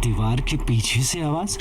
दीवार के पीछे से आवाज।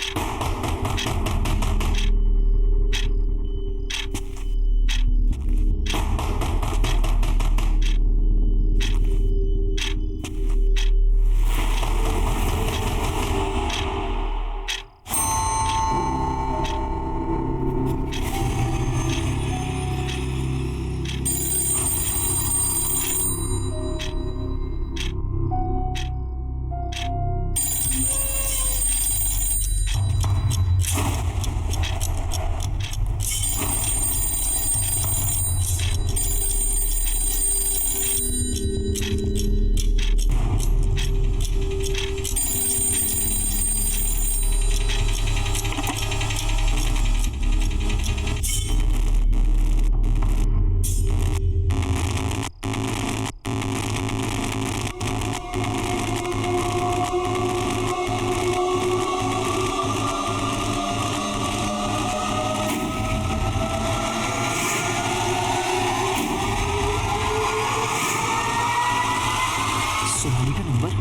सोनाली का नंबर।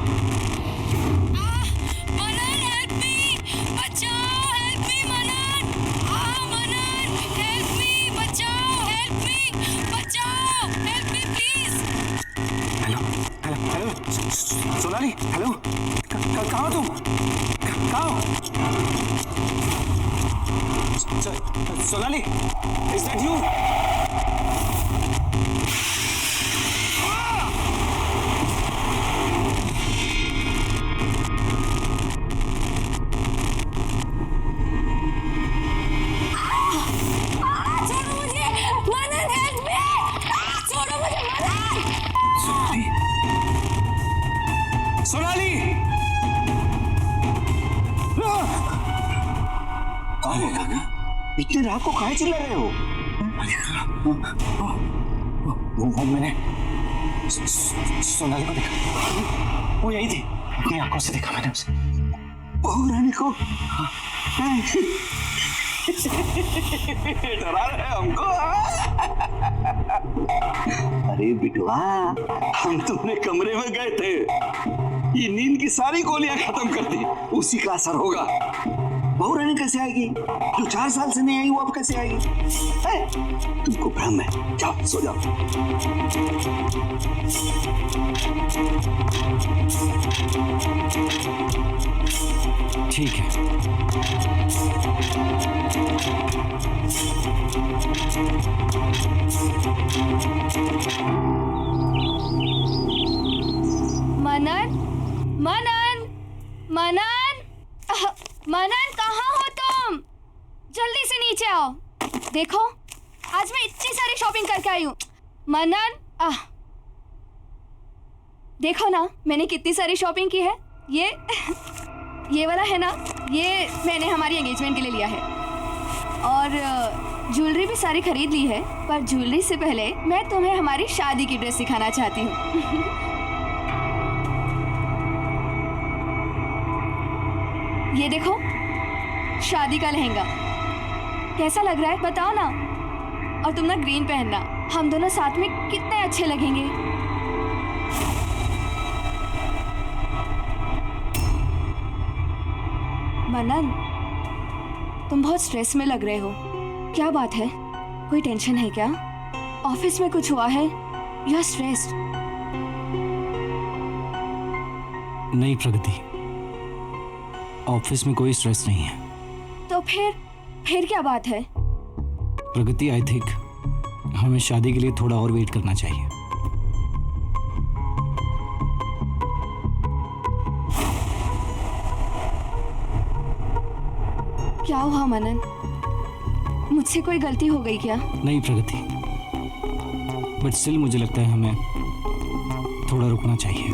मनन हेल्प मी, बचाओ, हेल्प मी मनन। मनन हेल्प मी, बचाओ, हेल्प मी, बचाओ, help me please. Hello hello hello Sonali, hello कहाँ हो तुम? कहाँ हो? Sonali, is that you? छोड़ो मुझे, मनन हेल्प मी, छोड़ो मुझे मनन। सोनाली, सोनाली, कौन है गाना? इतनी रात को काहे चिल्ला रहे हो? वो मैंने सोनाली को देखा, वो यही थी, अपनी आंखों से देखा मैंने उसे। बहू रानी को डरा रहे हमको। अरे बिटवा, हम तुम्हारे कमरे में गए थे, ये नींद की सारी गोलियां खत्म कर दी, उसी का असर होगा। बहू रानी कैसे आएगी? जो 4 साल से नहीं आई वो अब कैसे आएगी? तुमको भ्रम है, जाओ सो जाओ। ठीक है। मनन, मनन, मनन, मनन कहाँ हो तुम? जल्दी से नीचे आओ। देखो, आज मैं इतनी सारी शॉपिंग करके आई हूँ। मनन, देखो ना, मैंने कितनी सारी शॉपिंग की है। ये वाला है ना, ये मैंने हमारी एंगेजमेंट के लिए लिया है। और ज्वेलरी भी सारी खरीद ली है, पर ज्वेलरी से पहले मैं तुम्हें हमारी शादी की ड्रेस सिखाना चाहती हूँ। ये देखो, शादी का लहंगा कैसा लग रहा है बताओ ना। और तुम ना ग्रीन पहनना, हम दोनों साथ में कितने अच्छे लगेंगे। मनन, तुम बहुत स्ट्रेस में लग रहे हो, क्या बात है? कोई टेंशन है क्या? ऑफिस में कुछ हुआ है? You are stressed? नहीं प्रगति, ऑफिस में कोई स्ट्रेस नहीं है। तो फिर क्या बात है? प्रगति, आई थिंक हमें शादी के लिए थोड़ा और वेट करना चाहिए। क्या हुआ मनन? मुझसे कोई गलती हो गई क्या? नहीं प्रगति, बट स्टिल मुझे लगता है हमें थोड़ा रुकना चाहिए।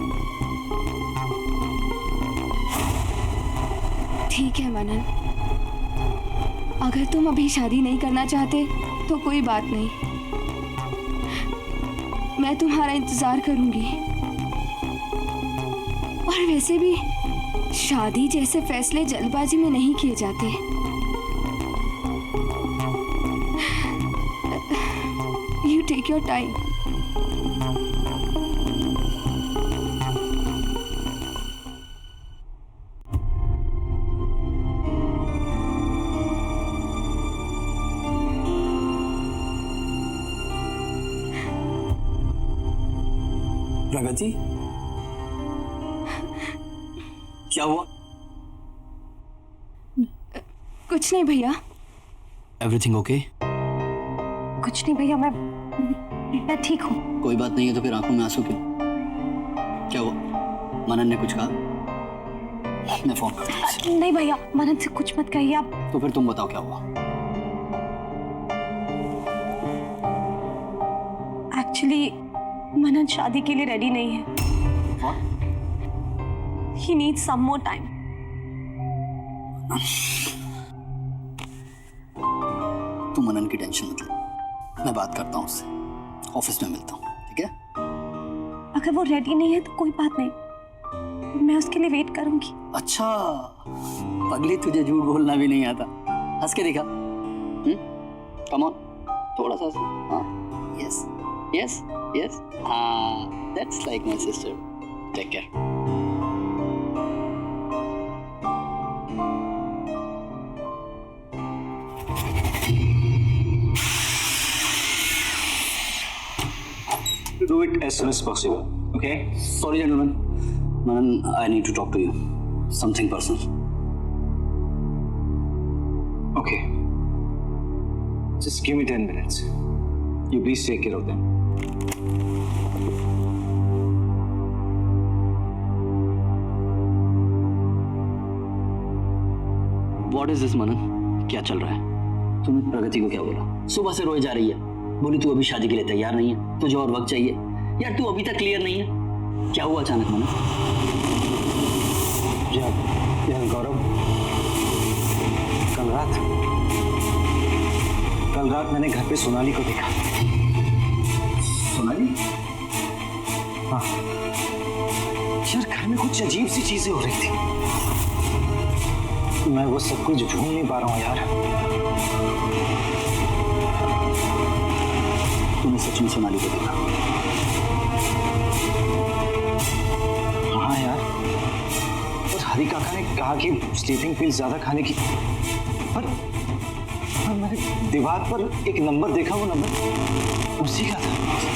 ठीक है मनन, अगर तुम अभी शादी नहीं करना चाहते तो कोई बात नहीं, मैं तुम्हारा इंतजार करूंगी। और वैसे भी शादी जैसे फैसले जल्दबाजी में नहीं किए जाते। You take your time. Pragati, क्या हुआ? कुछ नहीं भैया, एवरीथिंग ओके? कुछ नहीं भैया, मैं ठीक हूँ। कोई बात नहीं है तो फिर आंखों में आंसू क्यों? क्या हुआ? मनन ने कुछ कहा? मैं फोन करता हूँ। नहीं भैया, मनन से कुछ मत कहिए आप। तो फिर तुम बताओ क्या हुआ? एक्चुअली मनन शादी के लिए रेडी नहीं है। What? He needs some more time. तू मनन की टेंशन मत ले, मैं बात करता हूँ उससे, ऑफिस में मिलता हूँ, ठीक है? अगर वो रेडी नहीं है तो कोई बात नहीं, मैं उसके लिए वेट करूंगी। अच्छा, पगली तुझे झूठ बोलना भी नहीं आता, हंस के दिखा। कम ऑन, थोड़ा सा हाँ, यस यस यस, हाँ, that's like my sister, take care. Do it as soon as possible, okay? Sorry gentlemen, Manan, I need to talk to you, something personal. Okay. Just give me 10 minutes. You please take care of them. What is this मनन? क्या चल रहा है? तूने प्रगति को क्या बोला? सुबह से रोए जा रही है, बोली तू अभी शादी के लिए तैयार नहीं है, तुझे और वक्त चाहिए। यार तू अभी तक क्लियर नहीं है, क्या हुआ अचानक मनन? यार गौरव, कल रात मैंने घर पे सोनाली को देखा। सोनाली? हाँ यार, घर में कुछ अजीब सी चीजें हो रही थी, मैं वो सब कुछ भूल नहीं पा रहा हूँ यार। तूने सच में सोनाली को देखा? हाँ यार, और हरी काका ने कहा कि स्लीपिंग पिल्स ज्यादा खाने की, पर मैंने दीवार पर एक नंबर देखा, वो नंबर उसी का था।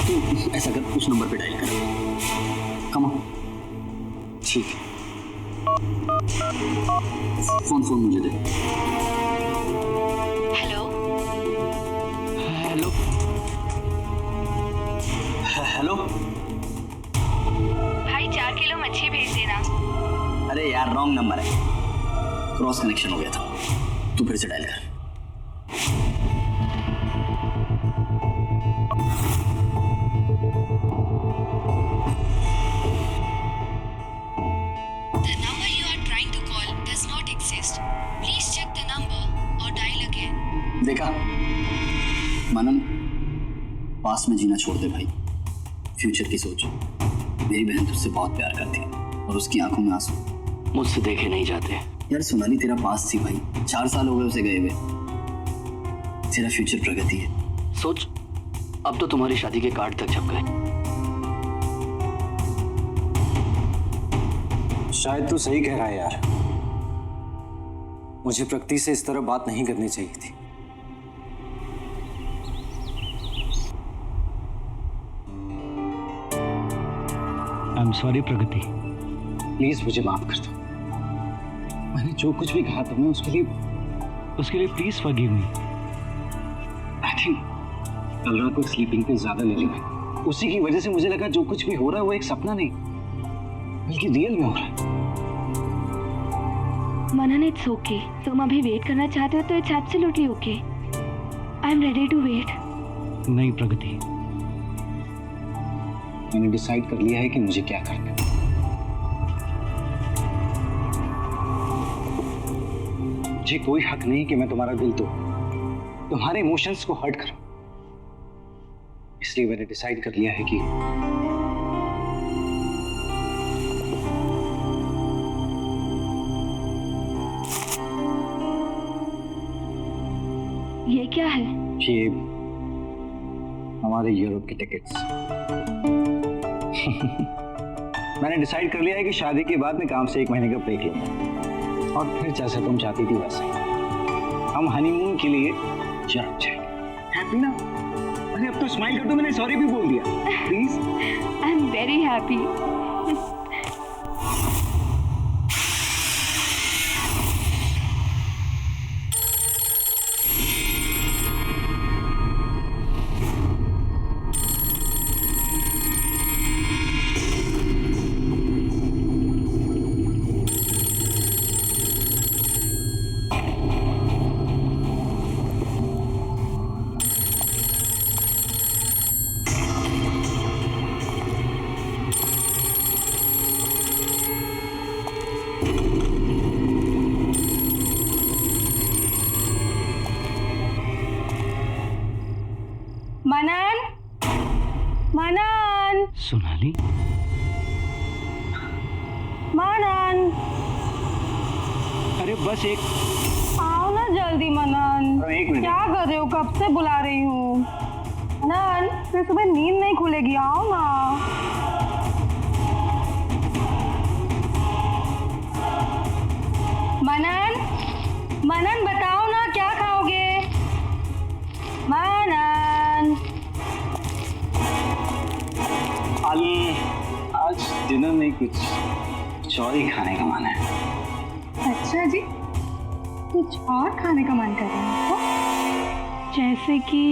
तू ऐसा कर, उस नंबर पे डायल कर। Come on. ठीक है। फोन मुझे दे। हेलो हेलो हेलो भाई, 4 किलो मच्छी भेज देना। अरे यार रॉन्ग नंबर है, क्रॉस कनेक्शन हो गया था, तू फिर से डायल कर। The number you are trying to call does not exist. Please check the number or dial again. देखा मनन, पास में जीना छोड़ दे भाई, फ्यूचर की सोच। मेरी बहन तुझसे बहुत प्यार करती है और उसकी आंखों में आंसू मुझसे देखे नहीं जाते। यार सोनाली तेरा पास थी भाई, 4 साल हो गए उसे गए हुए, तेरा फ्यूचर प्रगति है। सोच, अब तो तुम्हारी शादी के कार्ड तक छप गए। शायद तू सही कह रहा है यार, मुझे प्रगति से इस तरह बात नहीं करनी चाहिए थी। I am sorry Pragati. Please मुझे माफ कर दो, मैंने जो कुछ भी कहा तुम्हें उसके लिए please forgive me. I think कल रात को स्लीपिंग पे ज्यादा ले ली मैंने, उसी की वजह से मुझे लगा जो कुछ भी हो रहा है वो एक सपना नहीं बल्कि रियल में हो रहा है। Manan, it's okay. तुम अभी वेट करना चाहते हो तो it's absolutely okay. I am ready to wait. नहीं प्रगति, मैंने डिसाइड कर लिया है कि मुझे क्या करना है। मुझे कोई हक नहीं कि मैं तुम्हारा दिल तोड़ूं, तुम्हारे इमोशंस को हर्ट करूं। इसलिए मैंने डिसाइड कर लिया है कि ये क्या है? ये हमारे यूरोप की टिकट्स। मैंने डिसाइड कर लिया है कि शादी के बाद मैं काम से 1 महीने का ब्रेक लूंगा और फिर जैसे तुम चाहती थी वैसे हम हनीमून के लिए यूरोप जाएंगे। हैप्पी ना? अरे अब तो स्माइल कर दो, मैंने सॉरी भी बोल दिया। Please. I am very happy. Manan, Manan, Sonali, Manan, अरे बस एक आओ ना जल्दी मनन। एक मिनट। क्या कर रहे हो? कब से बुला रही हूँ। मनन, फिर सुबह नींद नहीं खुलेगी, आओ ना। मनन, मनन बताओ ना क्या खाओगे? मनन। आज डिनर में कुछ और ही खाने का मन है। अच्छा जी, कुछ और खाने का मन कर रहा है आपको? जैसे कि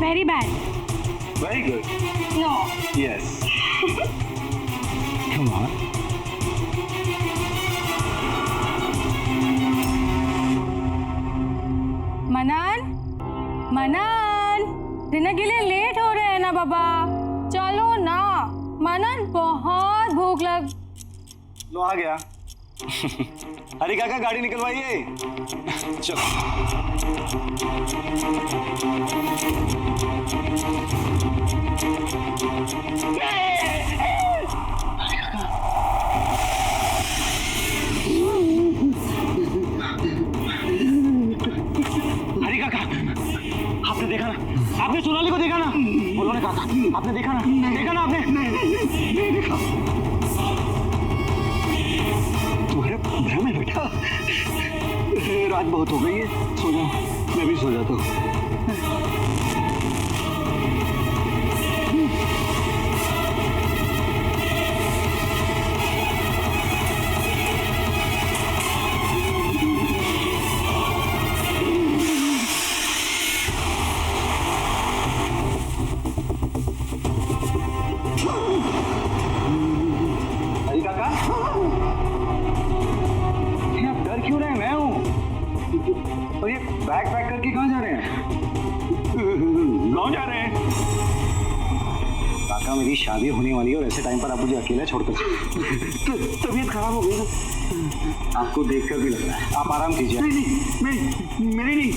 very bad. Very good. No. Yes. Come on. Manan, Manan, dinner के लिए लेट हो रहे हैं ना बाबा, चलो ना। मनन, बहुत भूख लग। लो आ गया। हरी काका गाड़ी निकलवाइए। चलो। हरी काका, आपने देखा ना? आपने सोनाली को देखा ना? उन्होंने कहा था। आपने देखा ना? देखा ना आपने? नहीं देखा। तुम्हारा भ्रम है बेटा। रात बहुत हो गई है, सो जाओ। मैं भी सो जाता हूँ। हरी काका, आप डर क्यों रहे हैं? मैं हूँ। और ये बैग पैक करके कहाँ जा रहे हैं? गाँव जा रहे हैं। काका, मेरी शादी होने वाली है और ऐसे टाइम पर आप मुझे अकेला छोड़कर तबीयत खराब हो गई ना। आपको देखकर भी लग रहा है। आप आराम कीजिए। नहीं, मेरी नहीं,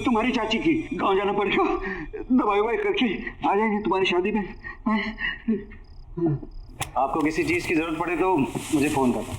तुम्हारी चाची की। गाँव जाना पड़ेगा। दवाई ववाई करके आ जाएंगे तुम्हारी शादी में। आपको किसी चीज की जरूरत पड़े तो मुझे फोन करना।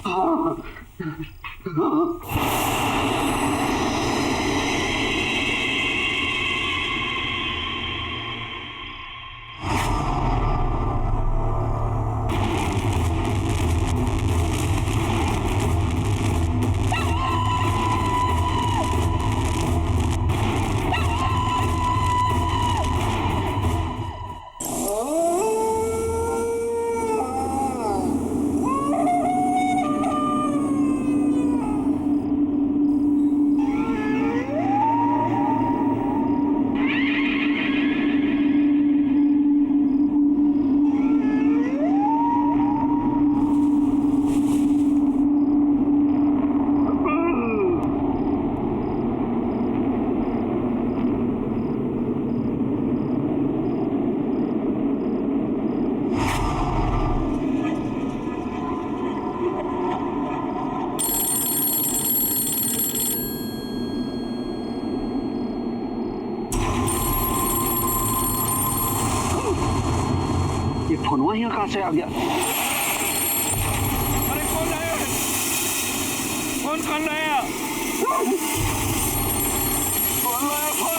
फोनवा यहाँ कहाँ से आ गया? अरे कौन लाया? कौन लाया? कौन लाया फोन?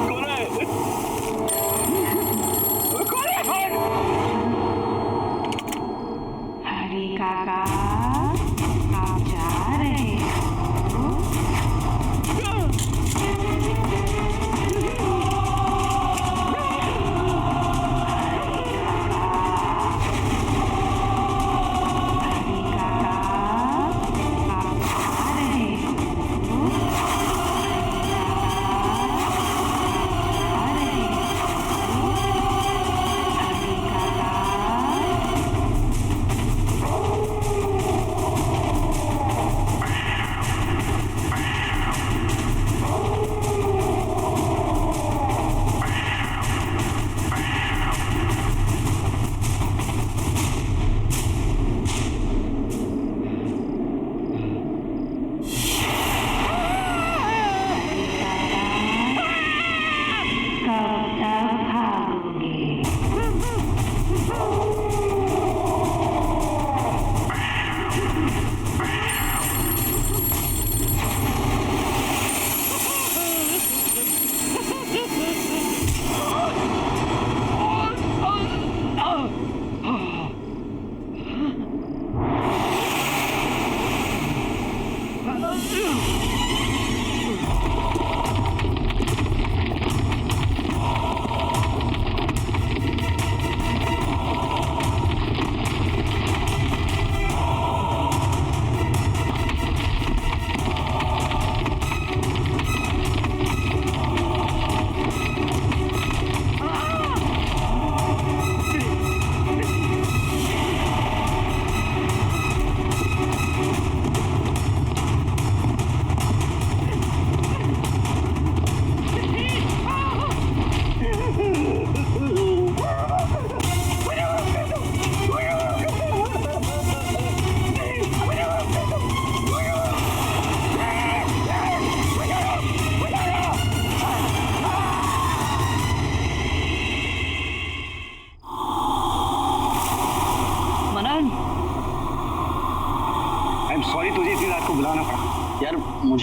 कौन है? कौन है फोन?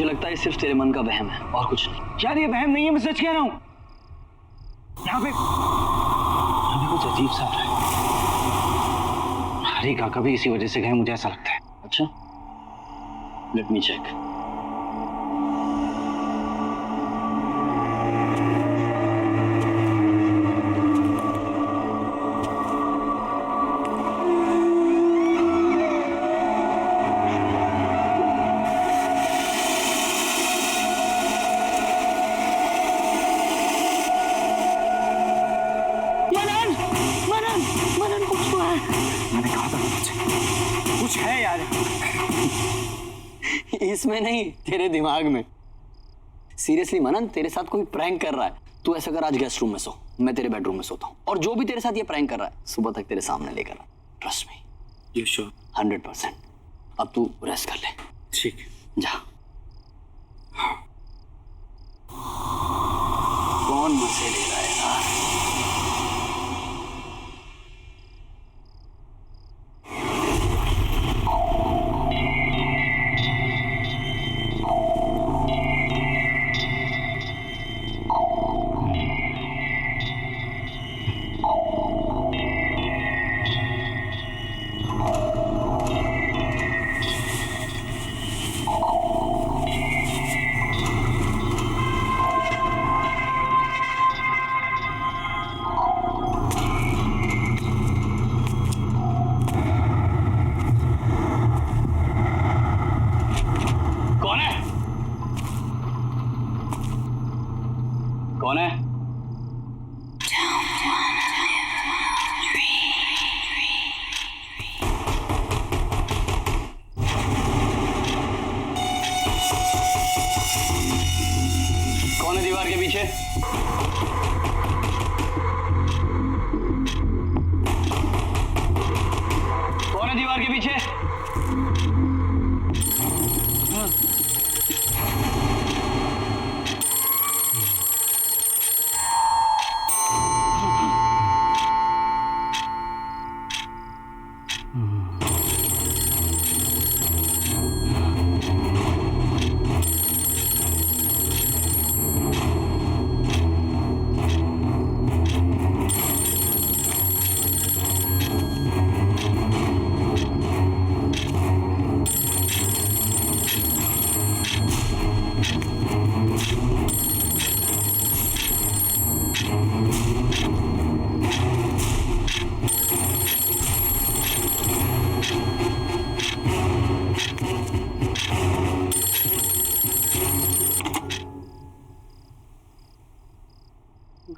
मुझे लगता है सिर्फ तेरे मन का वहम है और कुछ नहीं। यार ये वहम नहीं है, मैं सच कह रहा हूँ। यहाँ पे कुछ अजीब सा हो रहा है। हरी काका भी इसी वजह से गए, मुझे ऐसा लगता है। अच्छा, लेट मी चेक। मैंने कहा था कुछ है यार। इसमें नहीं, तेरे दिमाग में। सीरियसली मनन, तेरे साथ कोई प्रैंक कर रहा है। तू ऐसा कर, आज गेस्ट रूम में सो, मैं तेरे बेडरूम में सोता हूँ, और जो भी तेरे साथ ये प्रैंक कर रहा है सुबह तक तेरे सामने लेकर आ। Trust me. You sure? 100%। अब तू रेस्ट कर ले। ठीक, जा। कौन मजे ले रहा है यार? कौन है? कौन है दीवार के पीछे? कौन है दीवार के पीछे?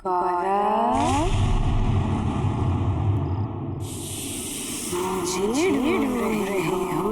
गौरव, मुझे ढूंढ रहे हो?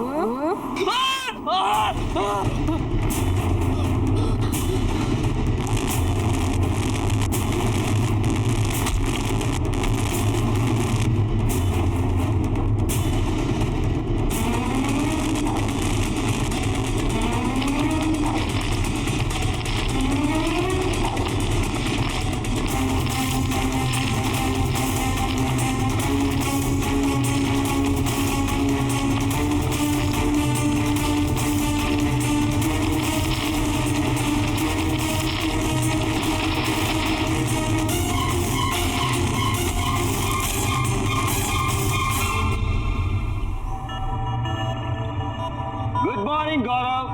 Good morning Gaurav.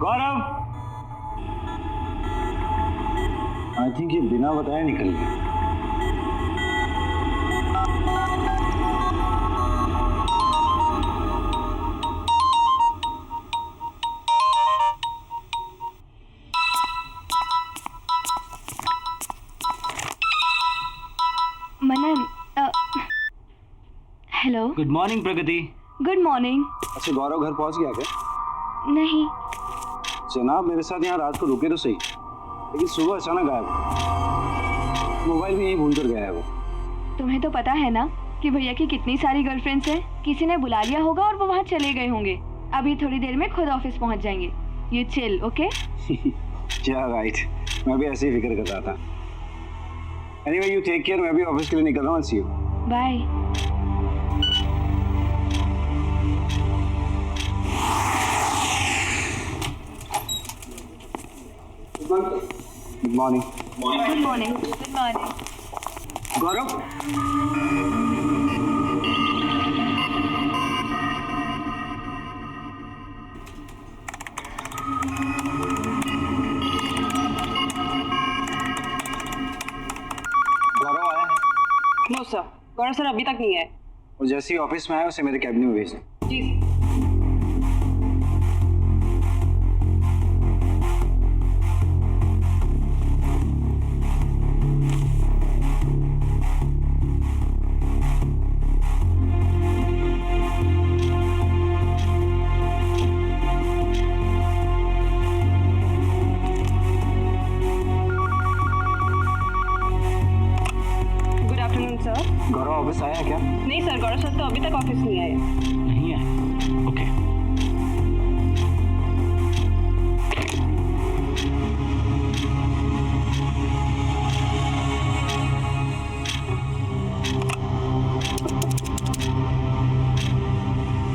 Gaurav, I think ये बिना बताए निकल गए। Manan, hello. Good morning Pragati. Good morning. अच्छा गौरव घर पहुंच गया क्या? नहीं। जनाब मेरे साथ यहाँ रात को रुके तो सही, लेकिन सुबह अचानक गायब। मोबाइल भी यहीं भूल कर गया है वो। तुम्हें तो पता है ना कि भैया की कितनी सारी गर्लफ्रेंड्स हैं। किसी ने बुला लिया होगा और वो वहाँ चले गए होंगे। अभी थोड़ी देर में खुद ऑफिस पहुँच जाएंगे। You chill, okay? क्या राइट, मैं भी ऐसे ही फिक्र कर रहा था। एनीवे यू टेक केयर, मैं भी ऑफिस के लिए निकल रहा हूँ। See you. Bye. Good morning. Good morning. Good morning. Gaurav, Gaurav आया है? नो सर, गौरव सर अभी तक नहीं आए। और जैसे ही ऑफिस में आया उसे मेरे कैबिन में भेज दें। जी। Good afternoon sir. Gaurav office आया है क्या? नहीं सर, गौरव सर तो अभी तक ऑफिस नहीं आए। नहीं है। ओके।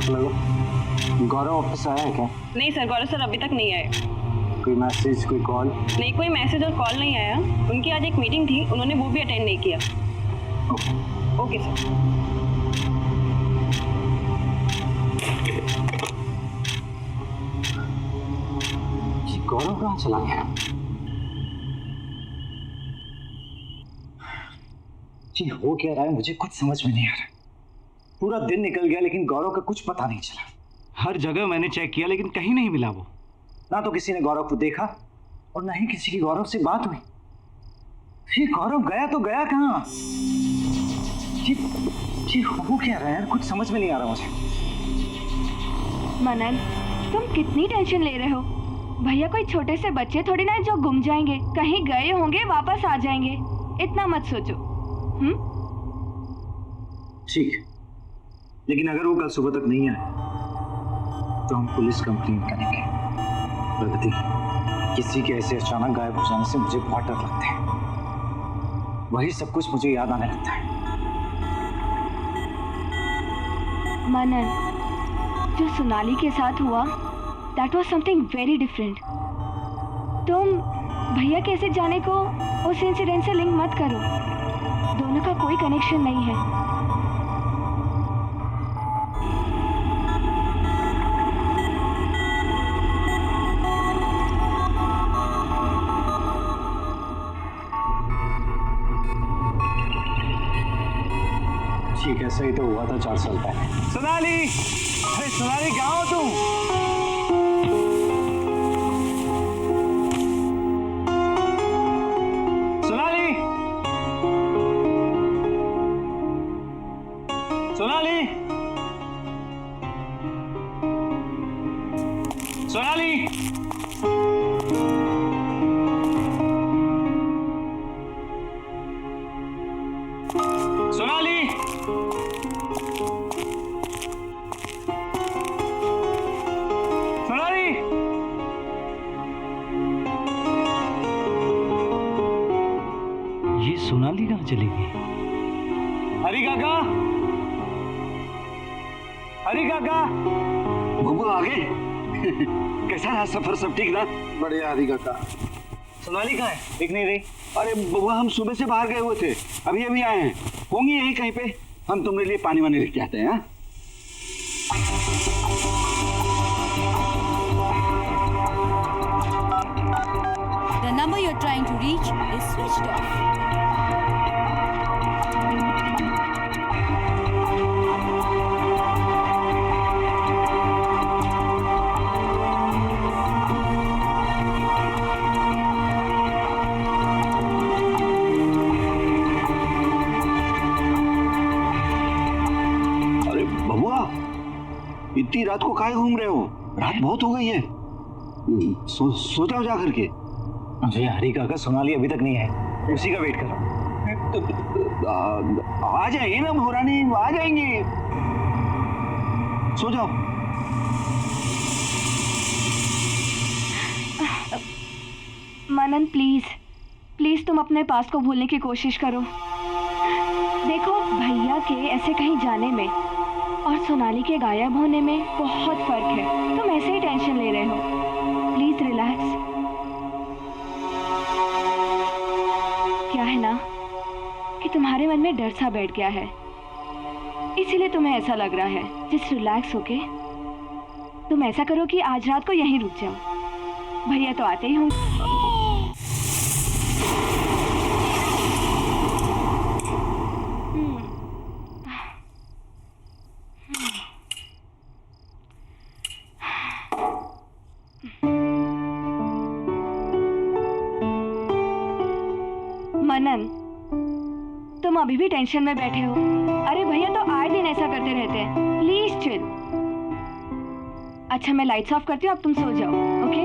हेलो, गौरव ऑफिस आया है क्या? नहीं सर, गौरव सर अभी तक नहीं आए। कोई मैसेज, कोई कॉल? नहीं, कोई मैसेज और कॉल नहीं आया। उनकी आज एक मीटिंग थी, उन्होंने वो भी अटेंड नहीं किया। Okay sir. ये गौरव कहाँ चला गया? जी हो क्या रहा है मुझे कुछ समझ में नहीं आ रहा। पूरा दिन निकल गया लेकिन गौरव का कुछ पता नहीं चला। हर जगह मैंने चेक किया लेकिन कहीं नहीं मिला वो। ना तो किसी ने गौरव को देखा और ना ही किसी की गौरव से बात हुई। ये गौरव गया तो गया कहाँ? जी हो क्या रहा है यार, कुछ समझ में नहीं आ रहा मुझे। मनन, तुम कितनी टेंशन ले रहे हो? भैया कोई छोटे से बच्चे थोड़ी ना जो गुम जाएंगे, कहीं गए होंगे वापस आ जाएंगे। इतना मत सोचो। ठीक, लेकिन अगर वो कल सुबह तक नहीं आए तो हम पुलिस कंप्लेंट करेंगे। प्रगति, किसी के ऐसे अचानक गायब हो जाने से मुझे बहुत डर लगता है। वही सब कुछ मुझे याद आने लगता है। मनन, जो सोनाली के साथ हुआ, that was something very different. तुम भैया कैसे जाने को उस इंसिडेंट से लिंक मत करो। दोनों का कोई कनेक्शन नहीं है। ठीक है, सही तो हुआ था 4 साल पहले। सोनाली, अरे सोनाली कहाँ हो तुम? सोनाली, सोनाली, सोनाली, सोनाली, सोनाली, ये सोनाली कहाँ चली गई? हरी काका, हरी काका। बबू आ गए। कैसा रहा सफर, सब ठीक ना? बढ़िया हरी काका। सोनाली कहाँ है? दिख नहीं रही। अरे बबुआ, हम सुबह से बाहर गए हुए थे, अभी अभी आए हैं। होंगी यहीं कहीं पे। हम तुम्हारे लिए पानी वानी लेके आते हैं। हाँ? The number you're trying to reach is switched off. अरे बबुआ, इतनी रात को काहे घूम रहे हो? रात बहुत हो गई है। सो जाओ जा करके। अरे हरी काका, सोनाली अभी तक नहीं है, उसी का वेट कर रहा हूँ। आ जाएंगे ना भोरानी, आ जाएंगे। सो जाओ। मनन प्लीज, प्लीज तुम अपने पास को भूलने की कोशिश करो। देखो, भैया के ऐसे कहीं जाने में और सोनाली के गायब होने में बहुत फर्क है। तुम ऐसे ही टेंशन ले रहे हो। Please relax. तुम्हारे मन में डर सा बैठ गया है, इसीलिए तुम्हें ऐसा लग रहा है। जस्ट रिलैक्स होके तुम ऐसा करो कि आज रात को यहीं रुक जाओ, भैया तो आते ही होंगे। मनन, तुम अभी भी टेंशन में बैठे हो? अरे भैया तो आए दिन ऐसा करते रहते हैं, प्लीज चिल। अच्छा मैं लाइट्स ऑफ करती हूँ, अब तुम सो जाओ, ओके?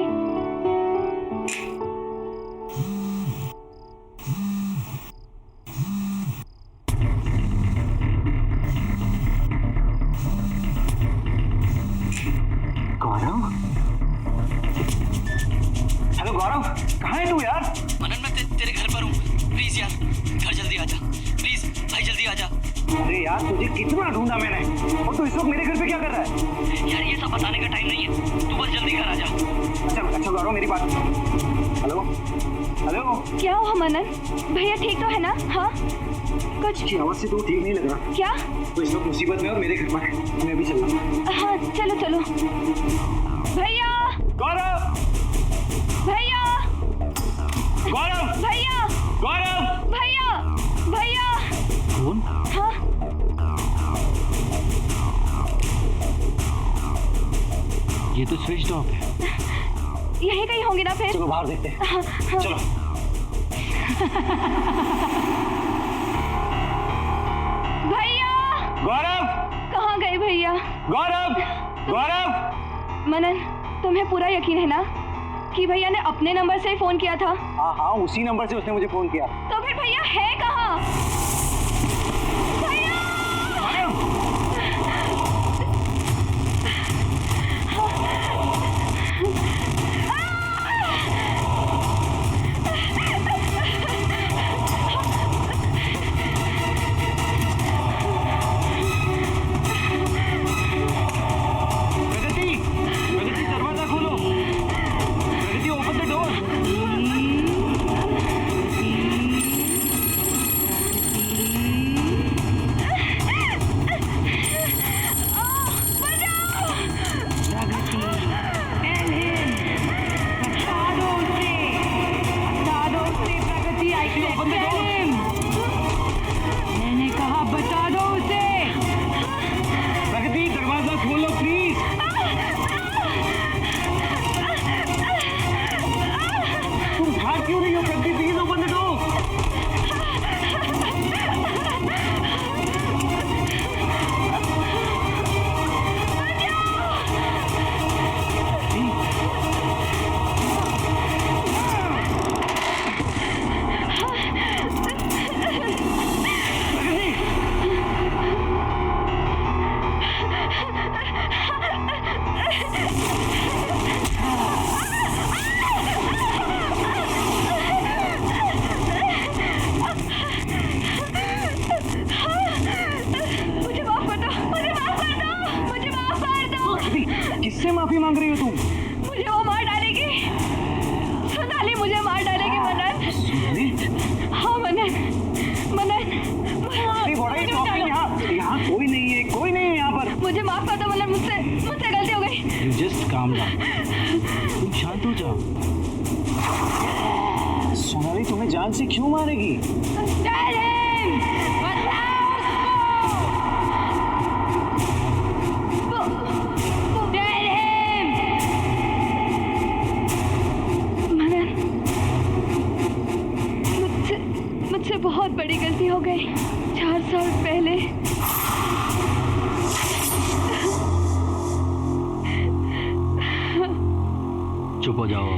गौरव, हेलो गौरव, कहाँ है तू यार? मनन मैं तेरे घर पर हूँ, प्लीज यार घर जल्दी आ जा, प्लीज भाई जल्दी आ जा। अरे यार तुझे कितना ढूंढा मैंने, और तू इस वक्त मेरे घर पे क्या कर रहा है? यार ये सब बताने का टाइम नहीं है, तू बस जल्दी घर आ जा। अच्छा गौरव मेरी बात, हेलो हेलो, क्या हुआ मनन? भैया ठीक तो है ना? हाँ कुछ की आवाज से तो ठीक नहीं लग रहा। क्या? तो इस वक्त मुसीबत में और मेरे घर पर है, मैं अभी चल रहा हूँ। हाँ चलो चलो। भैया गौरव, भैया गौरव, भैया गौरव, भैया भैया। कौन? हाँ ये तो स्विच ऑफ है। यहीं कहीं होंगे ना फिर? चलो बाहर देखते हैं। हाँ, हाँ। चलो। भैया गौरव, कहाँ गए भैया? गौरव, गौरव। मनन तुम्हें पूरा यकीन है ना कि भैया ने अपने नंबर से ही फोन किया था? हाँ हाँ उसी नंबर से उसने मुझे फोन किया। तो फिर भैया है कहाँ? भैया! प्रगति, प्रगति दरवाजा खोलो। प्रगति ओपन द डोर। मैंने कहा बता दो उसे। प्रगति दरवाजा खोलो प्लीज। तुम भाग क्यों नहीं हो? प्रगति प्लीज ओपन द डोर। मुझे माफ कर दो, मुझे माफ कर दो, मुझे माफ कर दो। किससे माफी मांग रही हो तुम? मुझे वो मार डालेगी, सोनाली मुझे मार डालेगी। मनन, हाँ मनन, मनन मुझे बता दो। यहाँ कोई नहीं है, कोई नहीं है यहाँ पर। मुझे माफ कर दो मनन, मुझसे गलती हो गई। You just calm down. तुम शांत हो जाओ। सोनाली तुम्हें जान से क्यों मारेगी? Tell him! बताओ उसको! Tell him! मनन, मुझसे बहुत बड़ी गलती हो गई 4 साल पहले। चुप हो जाओ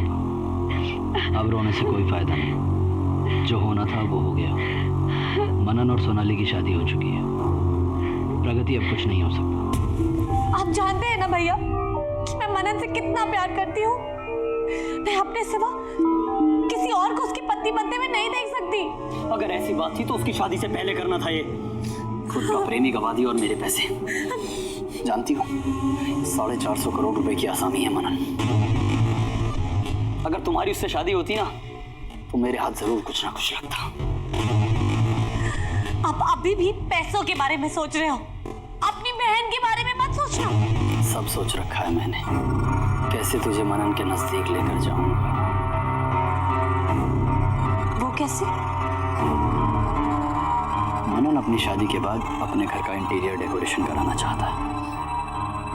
अब रोने से कोई फायदा नहीं, जो होना था वो हो गया। मनन और सोनाली की शादी हो चुकी है, प्रगति अब कुछ नहीं हो सकता। आप जानते हैं ना भैया कि मैं मनन से कितना प्यार करती हूँ। मैं अपने सिवा किसी और को उसकी पत्नी बनते हुए नहीं देख सकती। अगर ऐसी बात थी तो उसकी शादी से पहले करना था। ये खुद का प्रेमी गवा दी और मेरे पैसे। जानती हो 450 करोड़ रुपए की आसामी है मनन। अगर तुम्हारी उससे शादी होती ना तो मेरे हाथ जरूर कुछ ना कुछ लगता। आप अभी भी पैसों के बारे में सोच रहे हो, अपनी बहन के बारे में मत सोचना। सब सोच रखा है मैंने, कैसे तुझे मनन के नजदीक लेकर जाऊंगा। वो कैसे? मनन अपनी शादी के बाद अपने घर का इंटीरियर डेकोरेशन कराना चाहता है,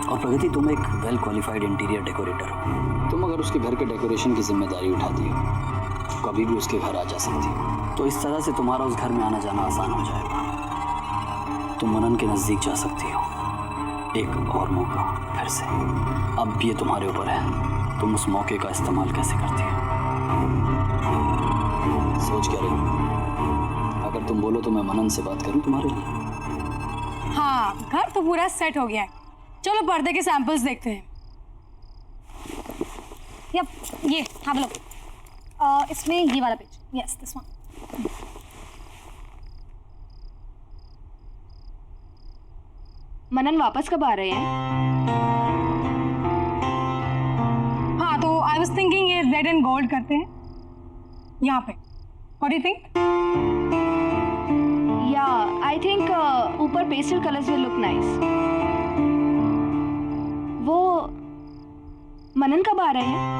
और प्रगति तुम एक वेल क्वालिफाइड इंटीरियर डेकोरेटर हो। तुम अगर उसके घर के डेकोरेशन की जिम्मेदारी उठाती हो, कभी भी उसके घर आ जा सकती हो, तो इस तरह से तुम्हारा उस घर में आना जाना आसान हो जाएगा। तुम मनन के नजदीक जा सकती हो। एक और मौका फिर से, अब ये तुम्हारे ऊपर है, तुम उस मौके का इस्तेमाल कैसे करती हो। सोच क्या रही हो? अगर तुम बोलो तो मैं मनन से बात करूं तुम्हारे लिए। हाँ, घर तो पूरा सेट हो गया है। चलो पर्दे के सैंपल्स देखते हैं। यप, ये have a look। इसमें ये वाला पेज, यस दिस वन। मनन वापस कब आ रहे हैं? हाँ, तो आई वाज थिंकिंग ये रेड एंड गोल्ड करते हैं यहाँ पे। What do you think? या आई थिंक ऊपर pastel colours will look nice. वो मनन कब आ रहे हैं?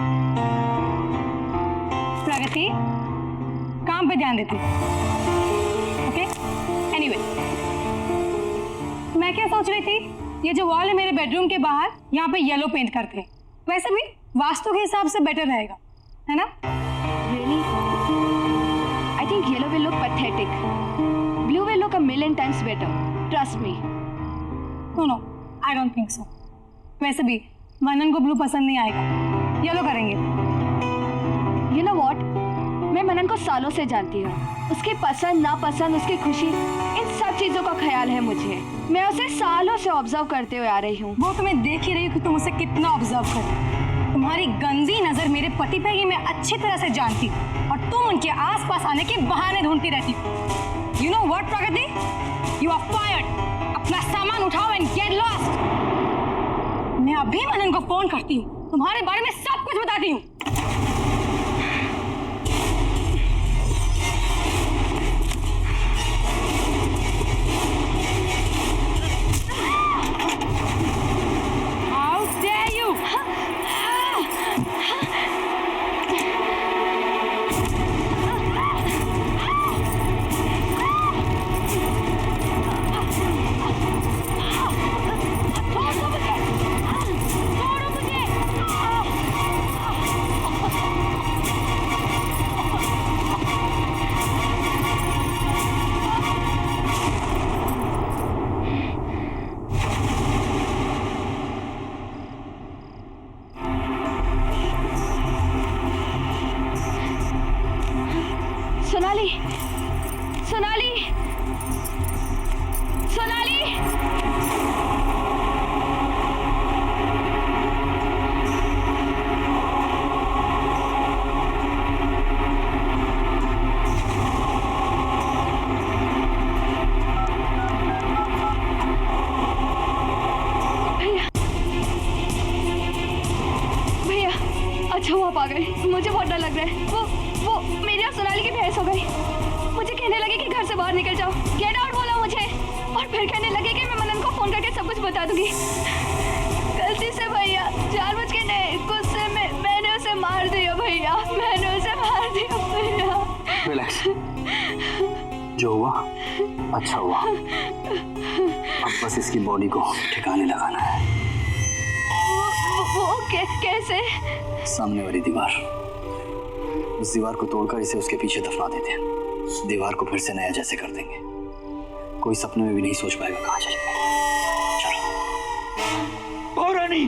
प्रगति, काम पे ध्यान देती। ओके, एनीवे, मैं क्या सोच रही थी, ये जो वॉल है मेरे बेडरूम के बाहर, यहाँ पे येलो पेंट करते हैं। वैसे भी वास्तु के हिसाब से बेटर रहेगा, है ना? Really? I think yellow will look pathetic. Blue will look a million times better. Trust me. No, I don't think so. वैसे भी मनन को ब्लू पसंद नहीं आएगा, येलो करेंगे। You know what? मैं मनन को सालों से जानती हूँ। उसकी पसंद नापसंद, उसकी खुशी, इन सब चीजों का ख्याल है मुझे। मैं उसे सालों से ऑब्जर्व करते हुए आ रही हूँ। वो तुम्हें देख ही रही हूँ कि तुम उसे कितना ऑब्जर्व कर। तुम्हारी गंदी नजर मेरे पति पे ये मैं अच्छी तरह से जानती हूँ, और तुम उनके आसपास आने के बहाने ढूंढती रहती हो। You know what, Pragati? You are fired. अपना सामान उठाओ and get lost. मैं अभी मनन को फोन करती हूँ, तुम्हारे बारे में सब कुछ बताती हूँ। How dare you? Sonali, Sonali, Sonali. भैया, अच्छा हुआ आप आ गए। मुझे बहुत डर लग रहा है। वो मेरी और सोनाली की बहस हो गई। मुझे कहने लगे कि घर से बाहर निकल जाओ, गेट आउट बोला मुझे, और फिर कहने लगे कि मैं मनन को फोन करके सब कुछ बता दूंगी। गलती से भैया, जानबूझ के नहीं, गुस्से में मैंने उसे मार दिया भैया, मैंने उसे मार दिया भैया। रिलैक्स, जो हुआ अच्छा हुआ। अब बस इसकी बॉडी को ठिकाने लगाना है। वो कैसे? सामने वाली दीवार, उस दीवार को तोड़कर इसे उसके पीछे दफना देते हैं। दीवार को फिर से नया जैसे कर देंगे, कोई सपने में भी नहीं सोच पाएगा कहाँ चले गए। चलो। ओ रानी,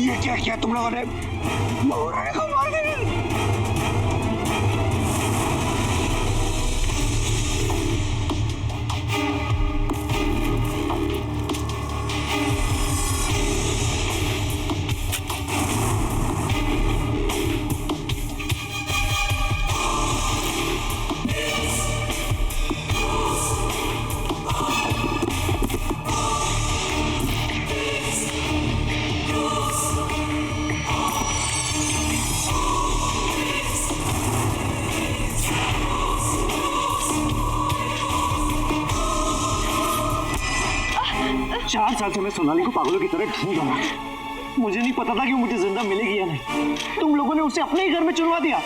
ये क्या किया तुम लोगों ने? महारानी को मार दिया। 4 साल से मैं सोनाली को पागलों की तरह ढूंढ रहा हूं। मुझे नहीं पता था कि वो मुझे जिंदा मिलेगी या नहीं। तुम लोगों ने उसे अपने ही घर में चुनवा दिया।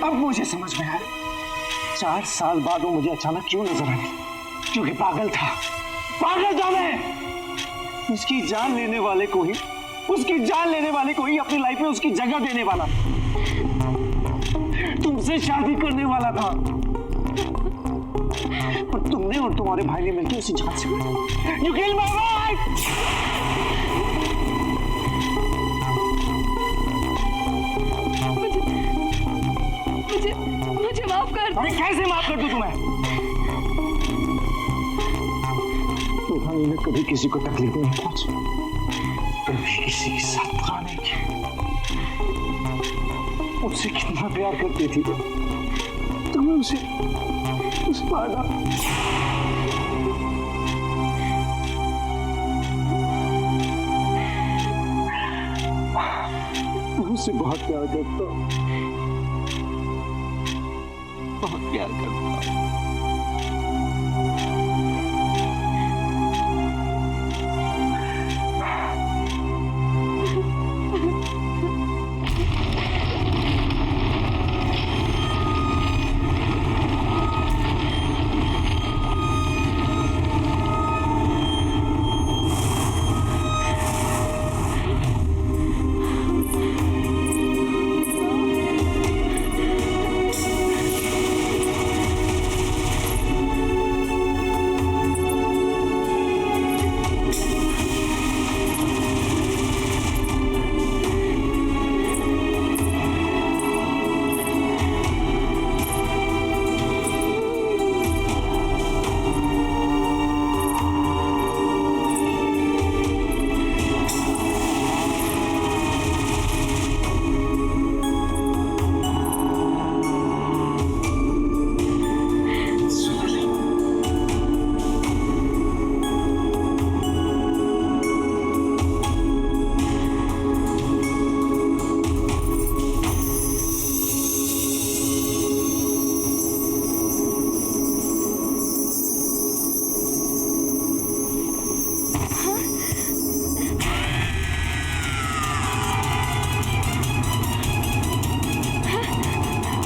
अब मुझे समझ में आया 4 साल बाद वो मुझे अचानक क्यों नजर आई, क्योंकि पागल था मैं। उसकी जान लेने वाले को ही अपनी लाइफ में उसकी जगह देने वाला, तुमसे शादी करने वाला था, पर तुमने और तुम्हारे भाई ने मिलकर उसे जान से मारा। You killed my wife! मुझे माफ कर दो। कैसे माफ कर दूं तुम्हें? तुम्हारी ने कभी किसी को तकलीफ नहीं पहुंची, कभी किसी के साथ बुरा नहीं किया। उससे कितना प्यार करती थी तुम्हें उसे मारा। उससे बहुत प्यार करता हूं, बहुत प्यार करता हूं।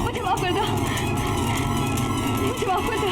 मुझे माफ कर दो।